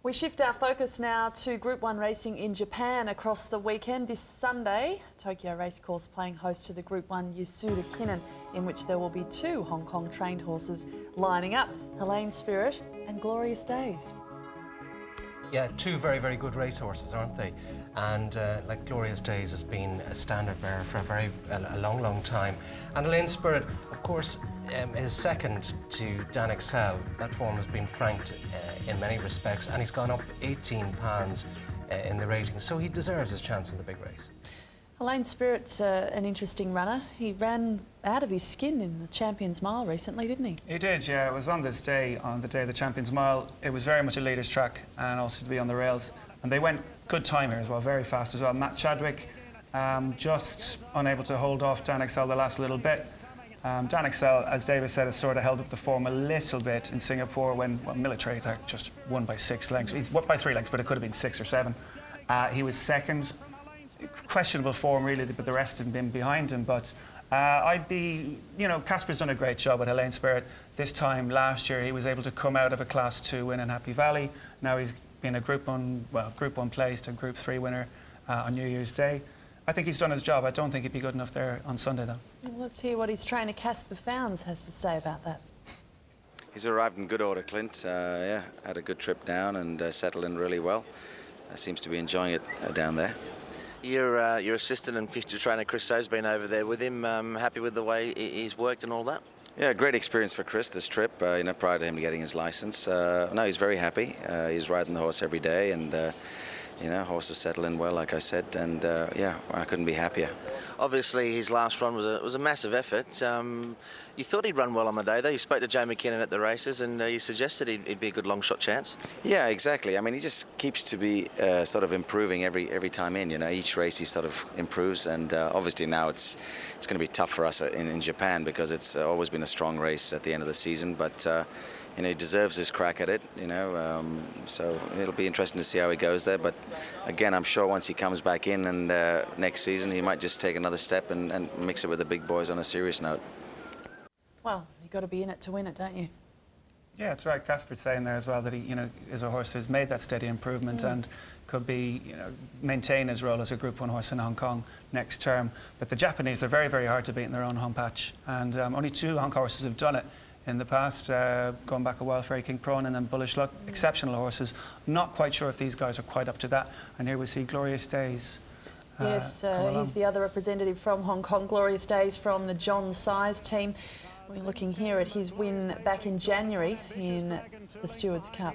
We shift our focus now to Group 1 racing in Japan across the weekend. This Sunday, Tokyo Racecourse playing host to the Group 1 Yasuda Kinen, in which there will be two Hong Kong trained horses lining up, Helene Spirit and Glorious Days. Yeah, two very, very good racehorses, aren't they? And like Glorious Days has been a standard bearer for a long time. And Helene Spirit, of course, is second to Dan Excel. That form has been franked in many respects, and he's gone up 18 pounds in the rating, so he deserves his chance in the big race. Helene Spirit's an interesting runner. He ran out of his skin in the Champions Mile recently, didn't he? He did, yeah. It was on this day, on the day of the Champions Mile. It was very much a leader's track and also to be on the rails. And they went good time here as well, very fast as well. Matt Chadwick just unable to hold off Dan Excel the last little bit. Dan Excel, as David said, has sort of held up the form a little bit in Singapore when Military Attack just won by 6 lengths. He's won by 3 lengths, but it could have been 6 or 7. He was second. Questionable form, really, but the rest had been behind him. But I'd be, you know, Casper's done a great job with Helene Spirit. This time last year, he was able to come out of a Class 2 win in Happy Valley. Now he's been a Group 1 placed, a Group 3 winner on New Year's Day. I think he's done his job. I don't think he'd be good enough there on Sunday, though. Well, let's hear what his trainer Casper Founds has to say about that. He's arrived in good order, Clint. Yeah, had a good trip down and settled in really well. Seems to be enjoying it down there. Your assistant and future trainer Chris So's been over there with him. Happy with the way he's worked and all that? Yeah, great experience for Chris this trip. You know, prior to him getting his license. No, he's very happy. He's riding the horse every day, and you know, horse has settled in well, like I said, and yeah, I couldn't be happier. Obviously, his last run was a massive effort. You thought he'd run well on the day, though. You spoke to Joe McKinnon at the races, and you suggested he'd be a good long shot chance. Yeah, exactly. I mean, he just keeps to be sort of improving every time in. You know, each race he sort of improves, and obviously now it's going to be tough for us in Japan because it's always been a strong race at the end of the season, but. You know, he deserves his crack at it, you know, so it'll be interesting to see how he goes there. But again, I'm sure once he comes back in and next season, he might just take another step and mix it with the big boys on a serious note. Well, you've got to be in it to win it, don't you? Yeah, that's right. Casper's saying there as well that he, you know, is a horse who's made that steady improvement and could be, you know, maintain his role as a Group 1 horse in Hong Kong next term. But the Japanese are very, very hard to beat in their own home patch, and only 2 Hong Kong horses have done it in the past, going back a while, Fairy King Prawn and then Bullish Luck. Exceptional horses. Not quite sure if these guys are quite up to that. And here we see Glorious Days. Yes, he's the other representative from Hong Kong, Glorious Days from the John Size team. We're looking here at his win back in January in the Stewards Cup.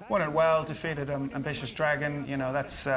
Won it well, defeated Ambitious Dragon. You know, that's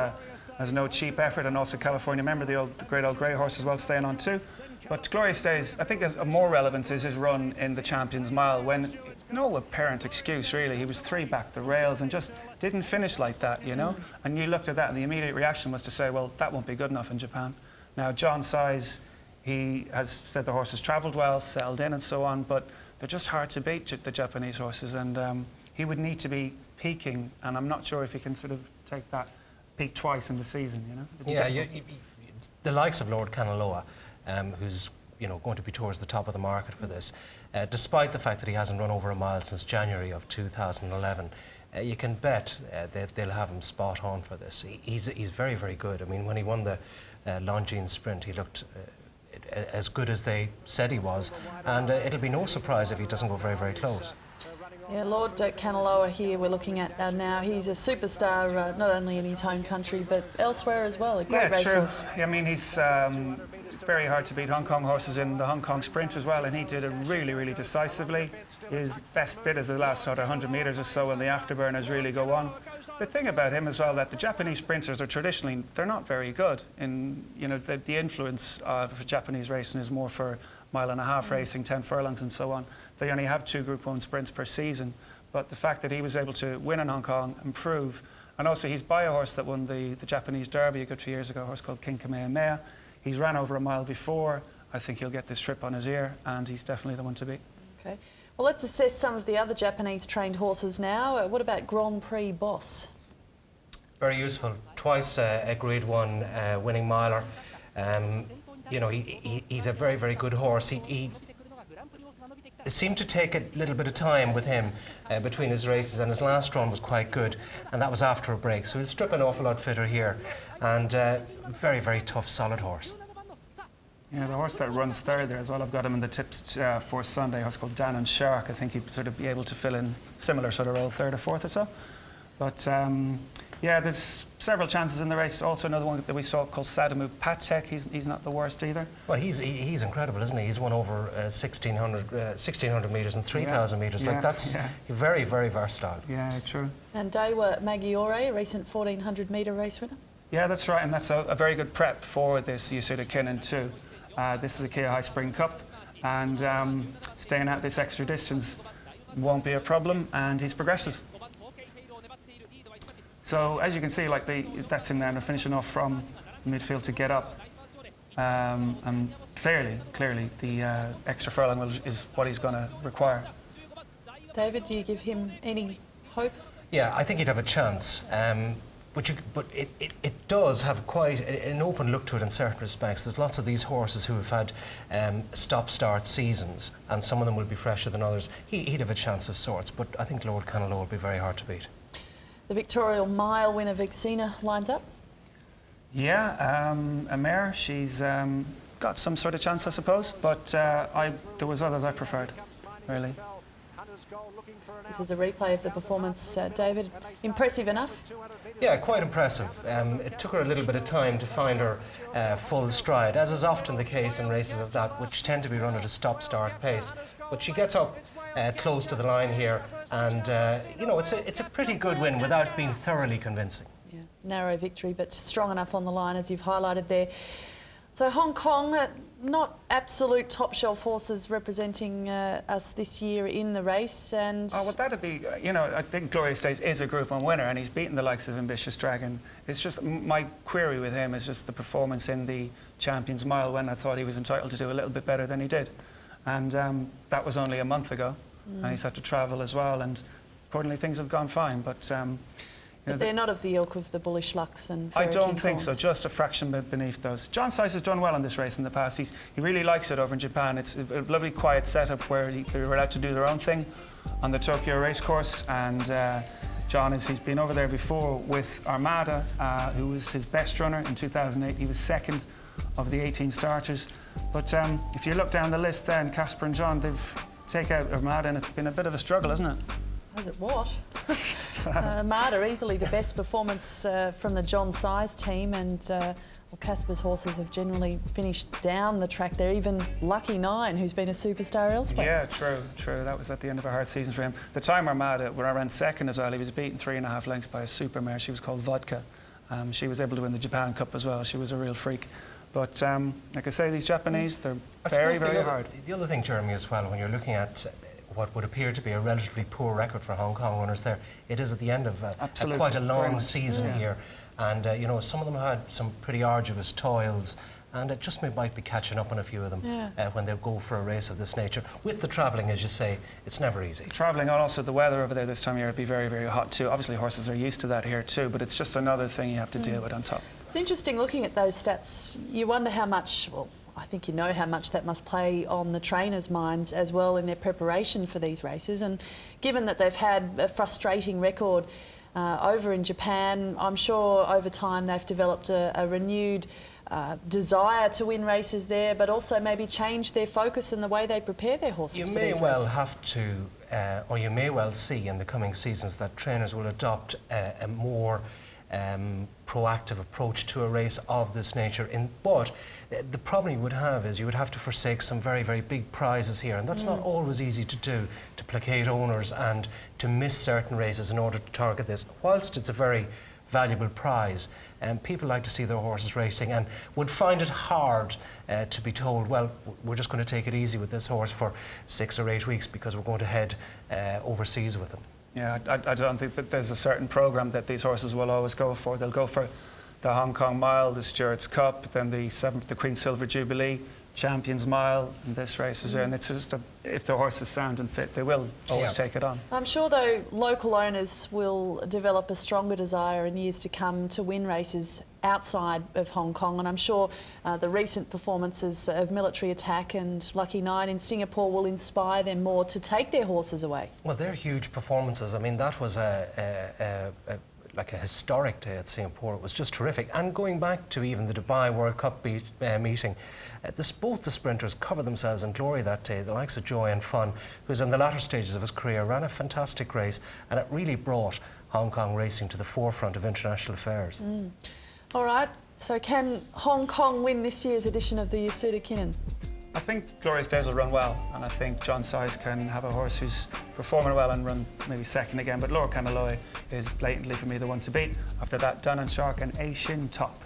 no cheap effort, and also California member, the great old grey horse as well, staying on too. But Glorious Days, I think of more relevance is his run in the Champions Mile when, no apparent excuse really, he was 3 back the rails and just didn't finish like that, you know? And you looked at that and the immediate reaction was to say, well, that won't be good enough in Japan. Now, John Size, he has said the horse has travelled well, settled in and so on, but they're just hard to beat, the Japanese horses, and he would need to be peaking, and I'm not sure if he can sort of take that peak twice in the season, you know? Yeah, the likes of Lord Kanaloa, who's, you know, going to be towards the top of the market for this, despite the fact that he hasn't run over a mile since January of 2011. You can bet they'll have him spot on for this. He's very, very good. I mean, when he won the Longines Sprint, he looked as good as they said he was, and it'll be no surprise if he doesn't go very, very close. Yeah, Lord Kanaloa here we're looking at now. He's a superstar not only in his home country but elsewhere as well. A great racehorse. I mean, he's very hard to beat Hong Kong horses in the Hong Kong Sprint as well, and he did it really, really decisively. His best bit is the last sort of 100 metres or so when the afterburners really go on. The thing about him as well, that the Japanese sprinters are traditionally, they're not very good. In, you know, the influence of Japanese racing is more for mile-and-a-half racing, 10 furlongs and so on. They only have 2 Group 1 sprints per season. But the fact that he was able to win in Hong Kong, improve, and also he's by a horse that won the Japanese Derby a good few years ago, a horse called King Kamehameha. He's ran over a mile before. I think he'll get this trip on his ear, and he's definitely the one to beat. Okay. Well, let's assess some of the other Japanese trained horses now. What about Grand Prix Boss? Very useful. Twice a Grade 1 winning miler. You know, he's a very, very good horse. it seemed to take a little bit of time with him between his races, and his last run was quite good, and that was after a break. So he'll strip an awful lot fitter here, and very, very tough, solid horse. Yeah, the horse that runs third there as well, I've got him in the tips for Sunday, a horse called Dan and Shark. I think he'd sort of be able to fill in similar sort of role, third or fourth or so. But yeah, there's several chances in the race. Also another one that we saw called Sadamu Patek, he's not the worst either. Well, he's incredible, isn't he? He's won over 1,600 metres and 3,000 metres. Like, that's very, very versatile. Yeah, true. And Dewa Maggiore, a recent 1,400 metre race winner. Yeah, that's right, and that's a very good prep for this Yasuda Kinen too. This is the Kia High Spring Cup, and staying out this extra distance won't be a problem, and he's progressive. So as you can see, like that's him there, and they're finishing off from midfield to get up. And clearly, the extra furlong is what he's going to require. David, do you give him any hope? Yeah, I think he'd have a chance. But it does have quite an open look to it in certain respects. There's lots of these horses who have had stop-start seasons, and some of them will be fresher than others. He'd have a chance of sorts, but I think Lord Canelo will be very hard to beat. The Victorial Mile winner Vixena lines up. Yeah, a mare. She's got some sort of chance, I suppose, but there was others I preferred, really. This is a replay of the performance, David. Impressive enough? Yeah, quite impressive. It took her a little bit of time to find her full stride, as is often the case in races of that, which tend to be run at a stop-start pace. But she gets up close to the line here, and you know, it's a pretty good win without being thoroughly convincing. Yeah, narrow victory, but strong enough on the line, as you've highlighted there. So Hong Kong, not absolute top-shelf horses representing us this year in the race, and... Oh, well, that'd be, you know, I think Glorious Days is a Group 1 winner, and he's beaten the likes of Ambitious Dragon. It's just, my query with him is just the performance in the Champions Mile, when I thought he was entitled to do a little bit better than he did. And that was only a month ago, and he's had to travel as well, and accordingly things have gone fine, but... But they're not of the ilk of the Bullish Lux and I don't think so, just a fraction beneath those. John Size has done well in this race in the past. He really likes it over in Japan. It's a lovely quiet setup where they're allowed to do their own thing on the Tokyo racecourse, and John he's been over there before with Armada, who was his best runner in 2008. He was second of the 18 starters. But if you look down the list then, Casper and John, they've taken out Armada, and it's been a bit of a struggle, isn't it? Has it what? Armada, easily the best performance from the John Size team, and well, Casper's horses have generally finished down the track there, even Lucky 9, who's been a superstar elsewhere. Yeah, true. That was at the end of a hard season for him. The time Armada, where I ran second as well, he was beaten 3.5 lengths by a super mare. She was called Vodka. She was able to win the Japan Cup as well. She was a real freak. But like I say, these Japanese, they're very, very hard. The other thing, Jeremy, as well, when you're looking at what would appear to be a relatively poor record for Hong Kong runners there, it is at the end of quite a long season here, and you know, some of them had some pretty arduous toils, and it just might be catching up on a few of them when they go for a race of this nature. With the travelling, as you say, it's never easy. Travelling, and also the weather over there this time of year would be very, very hot too. Obviously horses are used to that here too, but it's just another thing you have to deal with on top. It's interesting looking at those stats. You wonder how much, well, I think you know how much that must play on the trainers' minds as well in their preparation for these races. And given that they've had a frustrating record over in Japan, I'm sure over time they've developed a renewed desire to win races there, but also maybe change their focus and the way they prepare their horses for these races. You may well have to, or you may well see in the coming seasons that trainers will adopt a more proactive approach to a race of this nature. But the problem you would have is you would have to forsake some very, very big prizes here, and that's not always easy to do, to placate owners and to miss certain races in order to target this. Whilst it's a very valuable prize, and people like to see their horses racing and would find it hard to be told, well, we're just going to take it easy with this horse for 6 or 8 weeks because we're going to head overseas with him. Yeah, I don't think that there's a certain programme that these horses will always go for. They'll go for the Hong Kong Mile, the Stewart's Cup, then the 7th, the Queen's Silver Jubilee, Champions Mile and this race is there, and it's just if the horse is sound and fit, they will always take it on. I'm sure, though, local owners will develop a stronger desire in years to come to win races outside of Hong Kong, and I'm sure the recent performances of Military Attack and Lucky 9 in Singapore will inspire them more to take their horses away. Well, they're huge performances. I mean, that was like a historic day at Singapore. It was just terrific. And going back to even the Dubai World Cup meeting, both the sprinters covered themselves in glory that day. The likes of Joy and Fun, who's in the latter stages of his career, ran a fantastic race, and it really brought Hong Kong racing to the forefront of international affairs. All right, so can Hong Kong win this year's edition of the Yasuda Kinen? I think Glorious Days will run well, and I think John Size can have a horse who's performing well and run maybe second again, but Lord Kanaloa is blatantly for me the one to beat. After that, Dun and Shark and A Shin top.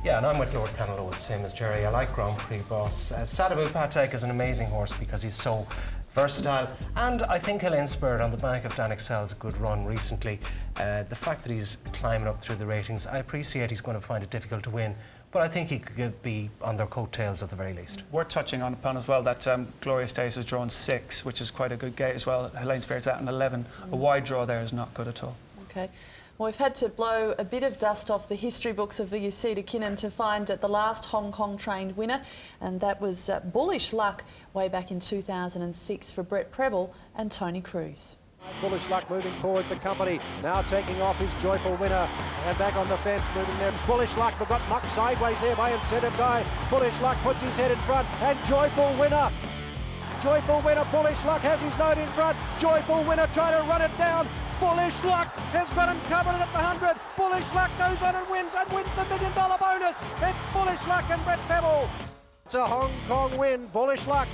Yeah, and I'm with Lord Kanaloa, the same as Jerry. I like Grand Prix Boss. Sadamu Patek is an amazing horse because he's so versatile, and I think he'll inspire on the back of Dan Excel's good run recently. The fact that he's climbing up through the ratings, I appreciate he's going to find it difficult to win, but I think he could be on their coattails at the very least. Worth touching upon as well that Glorious Days has drawn 6, which is quite a good gate as well. Helene Spirit's at an 11. A wide draw there is not good at all. Okay. Well, we've had to blow a bit of dust off the history books of the Yasuda Kinen to find the last Hong Kong trained winner, and that was Bullish Luck way back in 2006 for Brett Preble and Tony Cruz. Bullish Luck moving forward, the company now taking off his Joyful Winner and back on the fence moving there. It's Bullish Luck, but got knocked sideways there by Incentive Guy. Bullish Luck puts his head in front and Joyful Winner. Joyful Winner, Bullish Luck has his note in front. Joyful Winner trying to run it down. Bullish Luck has got him covered at the 100. Bullish Luck goes on and wins the $1 million bonus. It's Bullish Luck and Brett Preble. It's a Hong Kong win. Bullish Luck